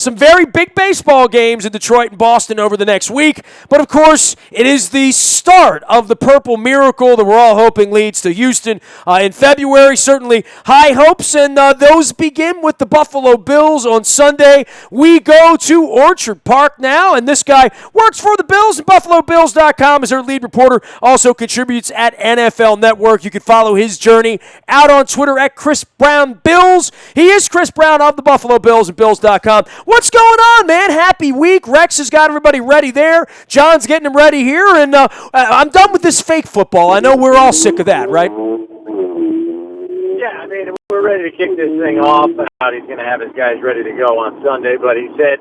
some very big baseball games in Detroit and Boston over the next week. But, of course, it is the start of the Purple Miracle that we're all hoping leads to Houston in February. Certainly high hopes, and those begin with the Buffalo Bills on Sunday. We go to Orchard Park now, and this guy works for the Bills, and BuffaloBills.com is their lead reporter, also contributes at NFL Network. You can follow his journey out on Twitter at Chris Brown Bills. He is Chris Brown of the Buffalo Bills at Bills.com. What's going on, man? Happy week. Rex has got everybody ready there. John's getting them ready here, and I'm done with this fake football. I know we're all sick of that, right? Yeah, I mean, we're ready to kick this thing off. He's going to have his guys ready to go on Sunday, but he said,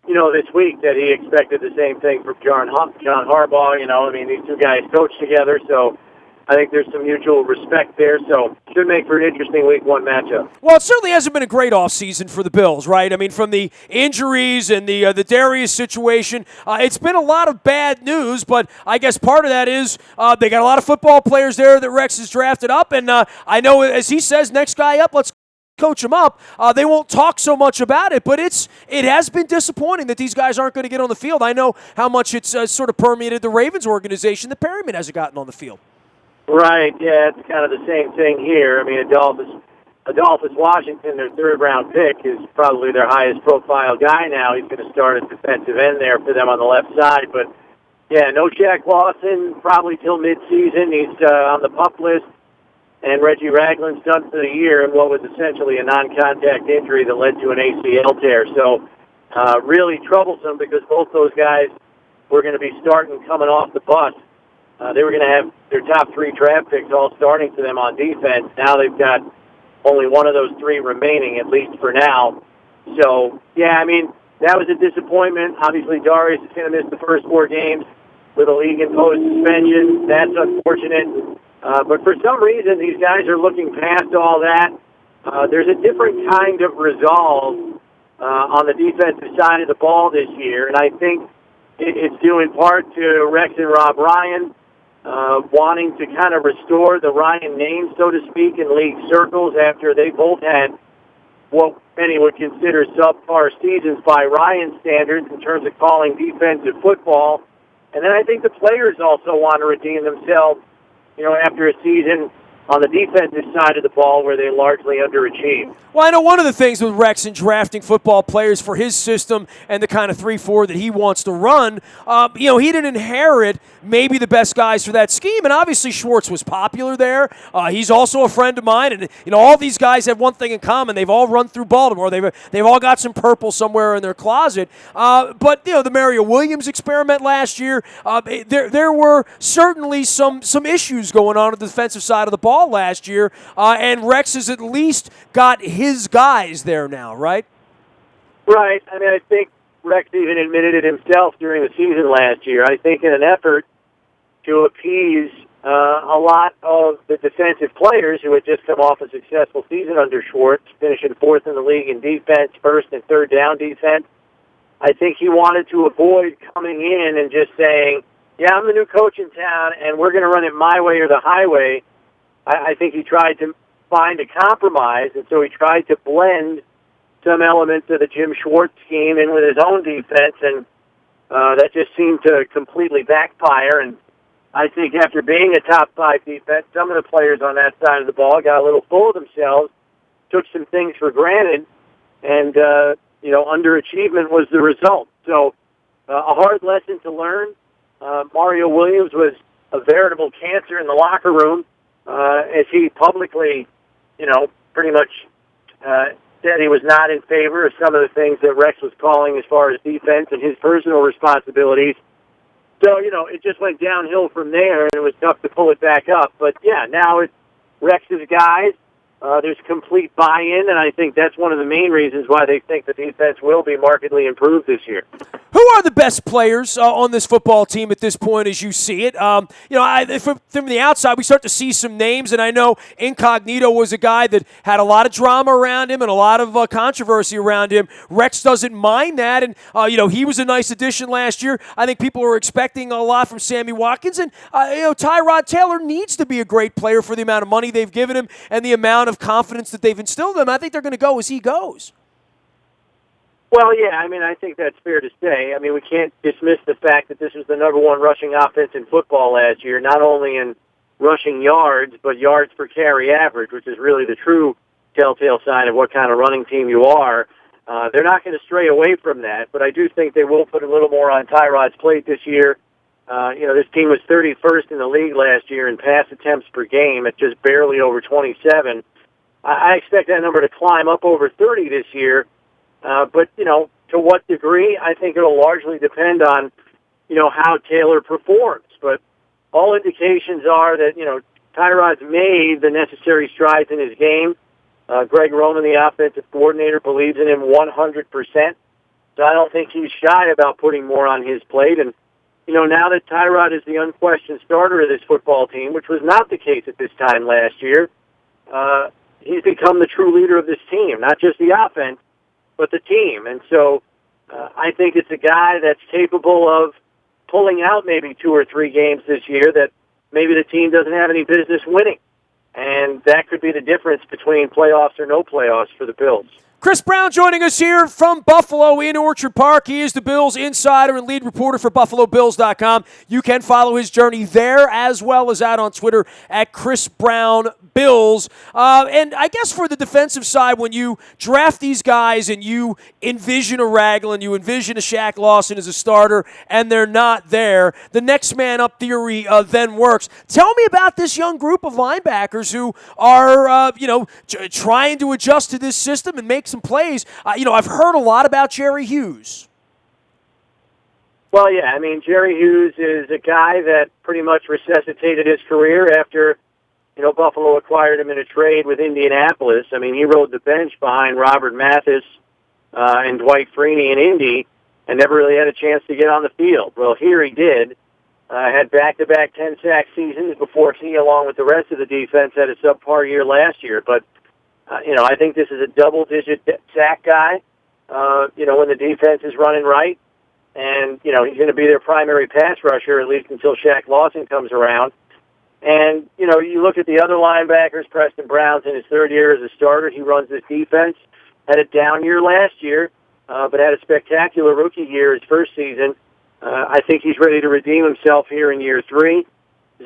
this week that he expected the same thing from John Harbaugh. I mean, these two guys coach together, so I think there's some mutual respect there, so should make for an interesting Week 1 matchup. Well, it certainly hasn't been a great offseason for the Bills, right? I mean, from the injuries and the Darius situation, it's been a lot of bad news, but I guess part of that is they got a lot of football players there that Rex has drafted up, and I know, as he says, next guy up, let's coach them up. They won't talk so much about it, but it has been disappointing that these guys aren't going to get on the field. I know how much it's sort of permeated the Ravens organization that Perryman hasn't gotten on the field. Right, yeah, it's kind of the same thing here. I mean, Adolphus Washington, their third-round pick, is probably their highest-profile guy now. He's going to start at defensive end there for them on the left side. But, yeah, no Shaq Lawson probably till midseason. He's on the PUP list. And Reggie Ragland's done for the year in what was essentially a non-contact injury that led to an ACL tear. So really troublesome because both those guys were going to be starting coming off the bus. They were going to have their top 3 draft picks all starting for them on defense. Now they've got only one of those 3 remaining, at least for now. So, yeah, I mean, that was a disappointment. Obviously, Darius is going to miss the first 4 games with a league-imposed suspension. That's unfortunate. But for some reason, these guys are looking past all that. There's a different kind of resolve on the defensive side of the ball this year, and I think it's due in part to Rex and Rob Ryan wanting to kind of restore the Ryan name, so to speak, in league circles after they both had what many would consider subpar seasons by Ryan standards in terms of calling defensive football. And then I think the players also want to redeem themselves, after a season on the defensive side of the ball where they largely underachieved. Well, I know one of the things with Rex in drafting football players for his system and the kind of 3-4 that he wants to run, he didn't inherit maybe the best guys for that scheme, and obviously Schwartz was popular there. He's also a friend of mine, and all these guys have one thing in common. They've all run through Baltimore. They've all got some purple somewhere in their closet. But the Mario Williams experiment last year, there were certainly some issues going on the defensive side of the ball last year, and Rex has at least got his guys there now, right? Right. I mean, I think Rex even admitted it himself during the season last year. I think in an effort to appease a lot of the defensive players who had just come off a successful season under Schwartz, finishing 4th in the league in defense, 1st and 3rd down defense, I think he wanted to avoid coming in and just saying, yeah, I'm the new coach in town, and we're going to run it my way or the highway. I think he tried to find a compromise, and so he tried to blend some elements of the Jim Schwartz scheme in with his own defense, and that just seemed to completely backfire. And I think after being a top 5 defense, some of the players on that side of the ball got a little full of themselves, took some things for granted, and underachievement was the result. So a hard lesson to learn. Mario Williams was a veritable cancer in the locker room, as he publicly, pretty much said he was not in favor of some of the things that Rex was calling as far as defense and his personal responsibilities. So, it just went downhill from there, and it was tough to pull it back up. But, yeah, now it's Rex's guys. There's complete buy-in, and I think that's one of the main reasons why they think the defense will be markedly improved this year. Who are the best players on this football team at this point as you see it? From the outside, we start to see some names, and I know Incognito was a guy that had a lot of drama around him and a lot of controversy around him. Rex doesn't mind that, and, he was a nice addition last year. I think people were expecting a lot from Sammy Watkins, and, Tyrod Taylor needs to be a great player for the amount of money they've given him and the amount of confidence that they've instilled in him. I think they're going to go as he goes. Well, yeah, I mean, I think that's fair to say. I mean, we can't dismiss the fact that this was the number one rushing offense in football last year, not only in rushing yards, but yards per carry average, which is really the true telltale sign of what kind of running team you are. They're not going to stray away from that, but I do think they will put a little more on Tyrod's plate this year. This team was 31st in the league last year in pass attempts per game at just barely over 27. I expect that number to climb up over 30 this year. But, to what degree, I think it'll largely depend on, how Taylor performs. But all indications are that, Tyrod's made the necessary strides in his game. Greg Roman, the offensive coordinator, believes in him 100%. So I don't think he's shy about putting more on his plate. And, now that Tyrod is the unquestioned starter of this football team, which was not the case at this time last year, he's become the true leader of this team, not just the offense, but the team. And so I think it's a guy that's capable of pulling out maybe 2 or 3 games this year that maybe the team doesn't have any business winning. And that could be the difference between playoffs or no playoffs for the Bills. Chris Brown joining us here from Buffalo in Orchard Park. He is the Bills insider and lead reporter for BuffaloBills.com. You can follow his journey there as well as out on Twitter at Chris Brown Bills. And I guess for the defensive side, when you draft these guys and you envision a Ragland, you envision a Shaq Lawson as a starter, and they're not there, the next man up theory then works. Tell me about this young group of linebackers who are, trying to adjust to this system and make some plays. I've heard a lot about Jerry Hughes. Well, yeah, I mean, Jerry Hughes is a guy that pretty much resuscitated his career after, Buffalo acquired him in a trade with Indianapolis. I mean, he rode the bench behind Robert Mathis and Dwight Freeney in Indy and never really had a chance to get on the field. Well, here he did. Had back-to-back 10-sack seasons before he, along with the rest of the defense, had a subpar year last year. But I think this is a double-digit sack guy, when the defense is running right. And, he's going to be their primary pass rusher, at least until Shaq Lawson comes around. And, you look at the other linebackers, Preston Brown's in his 3rd year as a starter. He runs this defense. Had a down year last year, but had a spectacular rookie year his first season. I think he's ready to redeem himself here in year 3.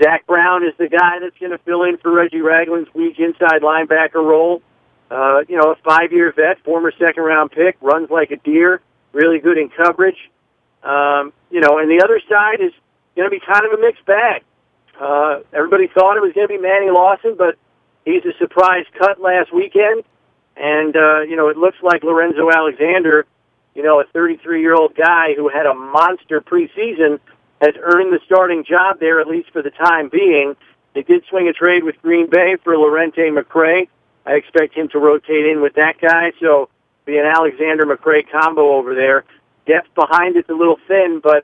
Zach Brown is the guy that's going to fill in for Reggie Ragland's weak inside linebacker role. A 5-year vet, former second-round pick, runs like a deer, really good in coverage. And the other side is going to be kind of a mixed bag. Everybody thought it was going to be Manny Lawson, but he's a surprise cut last weekend. And, it looks like Lorenzo Alexander, a 33-year-old guy who had a monster preseason, has earned the starting job there, at least for the time being. They did swing a trade with Green Bay for Lorente McCray. I expect him to rotate in with that guy, so be an Alexander-McCray combo over there. Depth behind it's a little thin, but,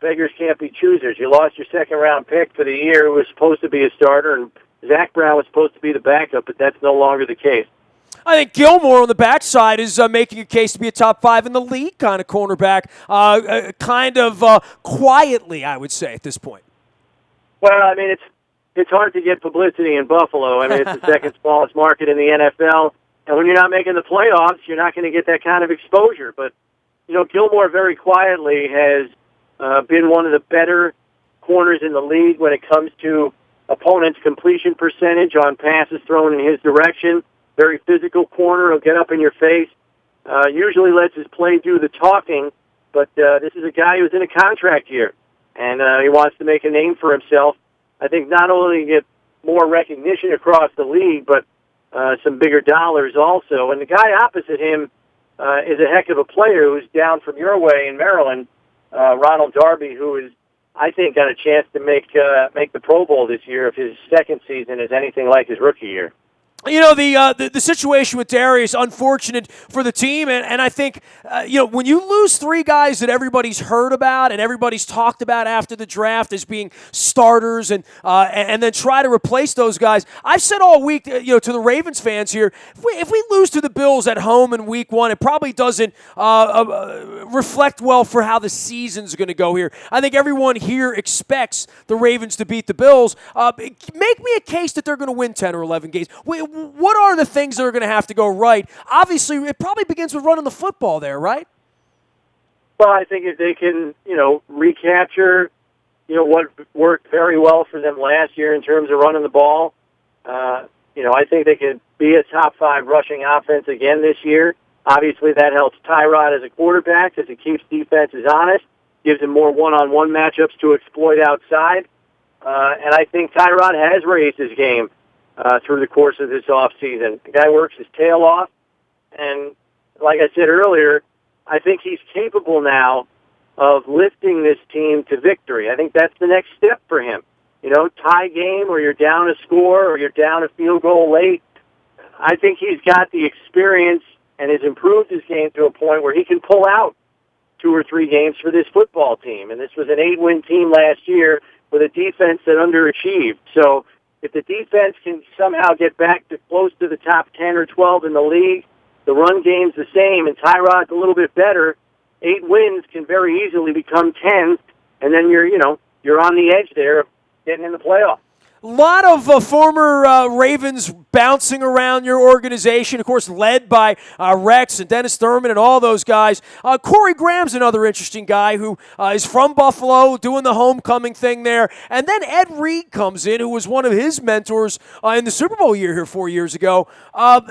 beggars can't be choosers. You lost your second-round pick for the year who was supposed to be a starter, and Zach Brown was supposed to be the backup, but that's no longer the case. I think Gilmore on the backside is making a case to be a top 5 in the league kind of cornerback, quietly, I would say, at this point. Well, I mean, it's hard to get publicity in Buffalo. I mean, it's the second smallest market in the NFL, and when you're not making the playoffs, you're not going to get that kind of exposure. But, Gilmore very quietly has been one of the better corners in the league when it comes to opponent's completion percentage on passes thrown in his direction. Very physical corner. He'll get up in your face. Usually lets his play do the talking, but this is a guy who's in a contract year, and he wants to make a name for himself. I think not only get more recognition across the league, but some bigger dollars also. And the guy opposite him is a heck of a player who's down from your way in Maryland, Ronald Darby, who is, I think, got a chance to make the Pro Bowl this year if his second season is anything like his rookie year. The situation with Darius, unfortunate for the team, and I think, when you lose 3 guys that everybody's heard about and everybody's talked about after the draft as being starters and then try to replace those guys, I've said all week, to the Ravens fans here, if we lose to the Bills at home in week 1, it probably doesn't reflect well for how the season's going to go here. I think everyone here expects the Ravens to beat the Bills. Make me a case that they're going to win 10 or 11 games. What are the things that are going to have to go right? Obviously, it probably begins with running the football there, right? Well, I think if they can, recapture, what worked very well for them last year in terms of running the ball, I think they could be a top 5 rushing offense again this year. Obviously, that helps Tyrod as a quarterback because it keeps defenses honest, gives them more one-on-one matchups to exploit outside. And I think Tyrod has raised his game through the course of this offseason. The guy works his tail off, and like I said earlier, I think he's capable now of lifting this team to victory. I think that's the next step for him. Tie game or you're down a score or you're down a field goal late. I think he's got the experience and has improved his game to a point where he can pull out 2 or 3 games for this football team. And this was an 8-win team last year with a defense that underachieved. So if the defense can somehow get back to close to the top 10 or 12 in the league, the run game's the same, and Tyrod's a little bit better, 8 wins can very easily become 10, and then you're on the edge there of getting in the playoffs. A lot of former Ravens bouncing around your organization, of course, led by Rex and Dennis Thurman and all those guys. Corey Graham's another interesting guy who is from Buffalo, doing the homecoming thing there. And then Ed Reed comes in, who was one of his mentors in the Super Bowl year here 4 years ago.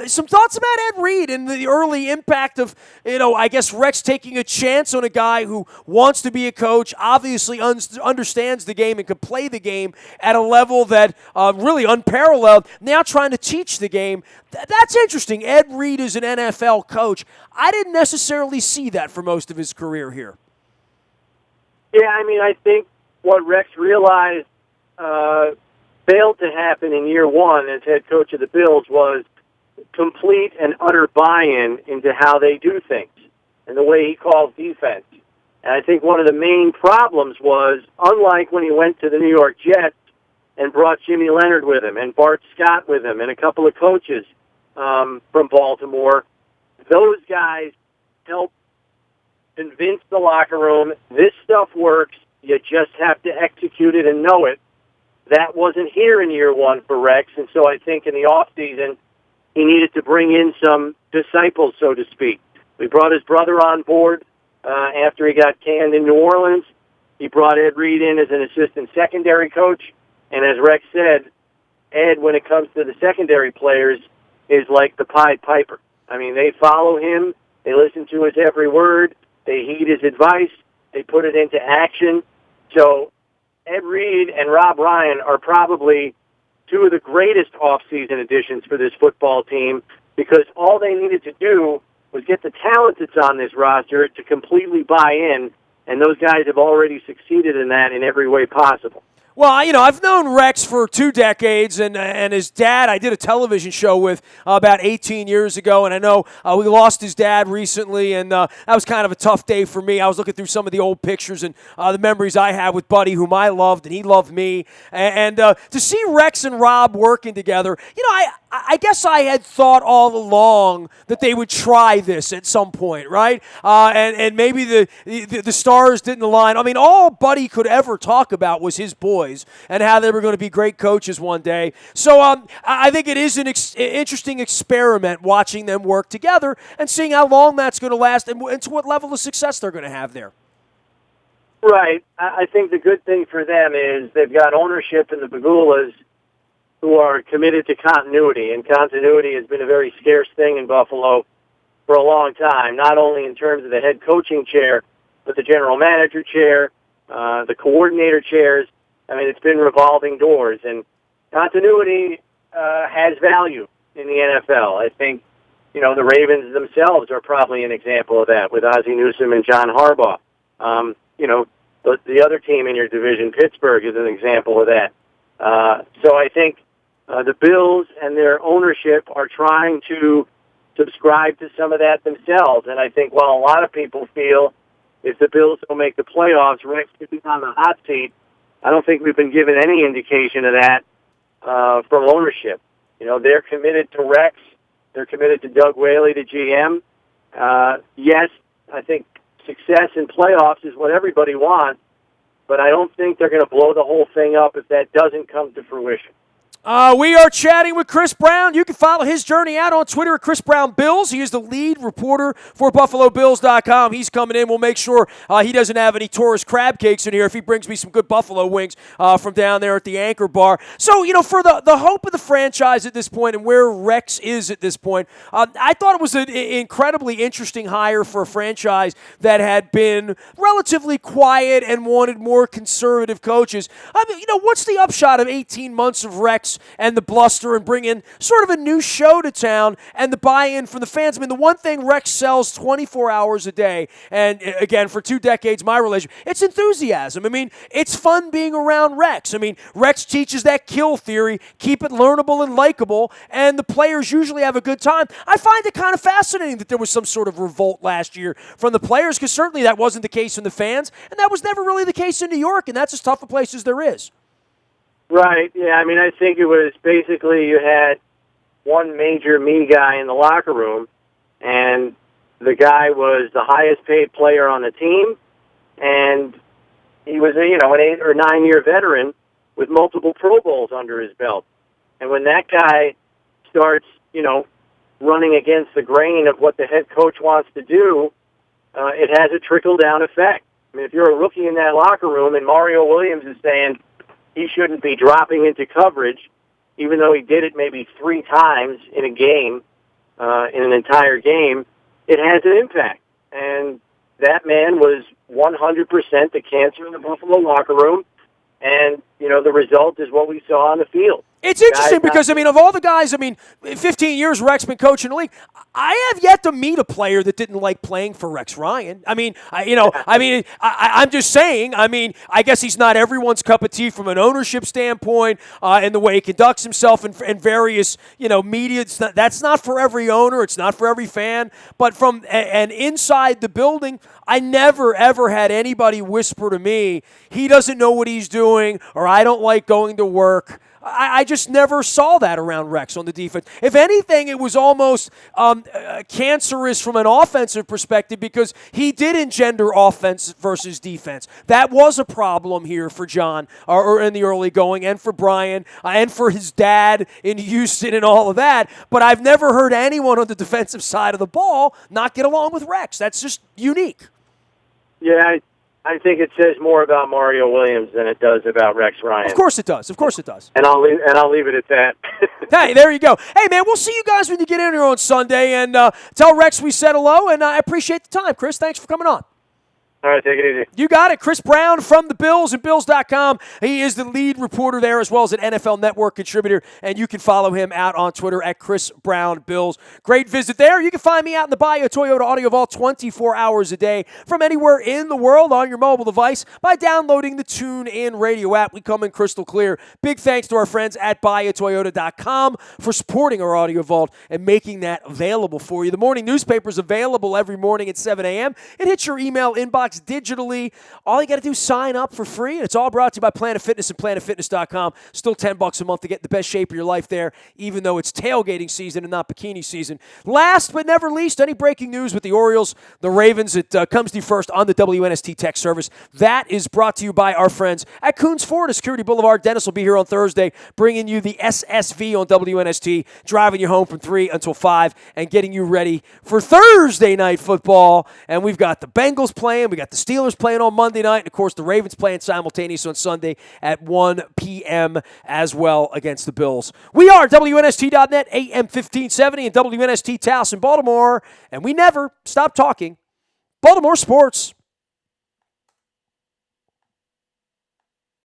Some thoughts about Ed Reed and the early impact of, I guess Rex taking a chance on a guy who wants to be a coach, obviously understands the game and can play the game at a level that really unparalleled, now trying to teach the game. That's interesting. Ed Reed is an NFL coach. I didn't necessarily see that for most of his career here. Yeah, I think what Rex realized failed to happen in year 1 as head coach of the Bills was complete and utter buy-in into how they do things and the way he calls defense. And I think one of the main problems was, unlike when he went to the New York Jets, and brought Jimmy Leonard with him and Bart Scott with him and a couple of coaches from Baltimore. Those guys helped convince the locker room, this stuff works, you just have to execute it and know it. That wasn't here in year 1 for Rex, and so I think in the offseason he needed to bring in some disciples, so to speak. We brought his brother on board after he got canned in New Orleans. He brought Ed Reed in as an assistant secondary coach. And as Rex said, Ed, when it comes to the secondary players, is like the Pied Piper. They follow him. They listen to his every word. They heed his advice. They put it into action. So Ed Reed and Rob Ryan are probably 2 of the greatest offseason additions for this football team because all they needed to do was get the talent that's on this roster to completely buy in, and those guys have already succeeded in that in every way possible. Well, I've known Rex for 2 decades, and his dad I did a television show with about 18 years ago, and I know we lost his dad recently, and that was kind of a tough day for me. I was looking through some of the old pictures and the memories I had with Buddy, whom I loved, and he loved me. And to see Rex and Rob working together, I guess I had thought all along that they would try this at some point, right? And maybe the stars didn't align. All Buddy could ever talk about was his boys and how they were going to be great coaches one day. So I think it is an interesting experiment watching them work together and seeing how long that's going to last and to what level of success they're going to have there. Right. I think the good thing for them is they've got ownership in the Bagulas who are committed to continuity, and continuity has been a very scarce thing in Buffalo for a long time, not only in terms of the head coaching chair, but the general manager chair, the coordinator chairs. It's been revolving doors, and continuity has value in the NFL. I think, the Ravens themselves are probably an example of that with Ozzie Newsome and John Harbaugh. The other team in your division, Pittsburgh, is an example of that. So I think the Bills and their ownership are trying to subscribe to some of that themselves, and I think while a lot of people feel if the Bills don't make the playoffs, Rex could be on the hot seat, I don't think we've been given any indication of that from ownership. They're committed to Rex. They're committed to Doug Whaley, the GM. Yes, I think success in playoffs is what everybody wants, but I don't think they're going to blow the whole thing up if that doesn't come to fruition. We are chatting with Chris Brown. You can follow his journey out on Twitter at Chris Brown Bills. He is the lead reporter for BuffaloBills.com. He's coming in. We'll make sure he doesn't have any tourist crab cakes in here if he brings me some good buffalo wings from down there at the Anchor Bar. So, for the hope of the franchise at this point and where Rex is at this point, I thought it was an incredibly interesting hire for a franchise that had been relatively quiet and wanted more conservative coaches. I mean, what's the upshot of 18 months of Rex and the bluster and bring in sort of a new show to town and the buy-in from the fans? I mean, the one thing Rex sells 24 hours a day, and again, for 2 decades, my relationship, it's enthusiasm. I mean, it's fun being around Rex. I mean, Rex teaches that kill theory, keep it learnable and likable, and the players usually have a good time. I find it kind of fascinating that there was some sort of revolt last year from the players, because certainly that wasn't the case from the fans, and that was never really the case in New York, and that's as tough a place as there is. Right, yeah. I mean, I think it was basically you had one major me guy in the locker room, and the guy was the highest paid player on the team, and he was an 8 or 9 year veteran with multiple Pro Bowls under his belt. And when that guy starts, running against the grain of what the head coach wants to do, it has a trickle-down effect. I mean, if you're a rookie in that locker room and Mario Williams is saying he shouldn't be dropping into coverage, even though he did it maybe 3 times in a game, in an entire game, it has an impact. And that man was 100% the cancer in the Buffalo locker room, and, the result is what we saw on the field. It's interesting because, of all the guys, 15 years Rex been coaching the league, I have yet to meet a player that didn't like playing for Rex Ryan. I'm just saying, I guess he's not everyone's cup of tea from an ownership standpoint and the way he conducts himself in various, media. That's not for every owner. It's not for every fan. But from and inside the building, I never, ever had anybody whisper to me, he doesn't know what he's doing, or I don't like going to work. I just never saw that around Rex on the defense. If anything, it was almost cancerous from an offensive perspective because he did engender offense versus defense. That was a problem here for John or in the early going, and for Brian and for his dad in Houston and all of that. But I've never heard anyone on the defensive side of the ball not get along with Rex. That's just unique. Yeah, I think it says more about Mario Williams than it does about Rex Ryan. Of course it does. And I'll leave it at that. Hey, there you go. Hey, man, we'll see you guys when you get in here on Sunday, and tell Rex we said hello, and I appreciate the time. Chris, thanks for coming on. All right, take it easy. You got it. Chris Brown from the Bills and Bills.com. He is the lead reporter there as well as an NFL Network contributor, and you can follow him out on Twitter at Chris Brown Bills. Great visit there. You can find me out in the Bayou Toyota Audio Vault 24 hours a day from anywhere in the world on your mobile device by downloading the TuneIn Radio app. We come in crystal clear. Big thanks to our friends at BayouToyota.com for supporting our Audio Vault and making that available for you. The morning newspaper is available every morning at 7 a.m. It hits your email inbox digitally. All you got to do is sign up for free, and it's all brought to you by Planet Fitness and PlanetFitness.com. Still $10 a month to get in the best shape of your life there, even though it's tailgating season and not bikini season. Last but never least, any breaking news with the Orioles, the Ravens, it comes to you first on the WNST text service. That is brought to you by our friends at Coons Ford at Security Boulevard. Dennis will be here on Thursday, bringing you the SSV on WNST, driving you home from 3 until 5, and getting you ready for Thursday night football. And we've got the Bengals playing, we got the Steelers playing on Monday night, and of course the Ravens playing simultaneous on Sunday at 1 p.m. as well against the Bills. We are WNST.net, AM 1570, and WNST Taos in Baltimore, and we never stop talking Baltimore sports.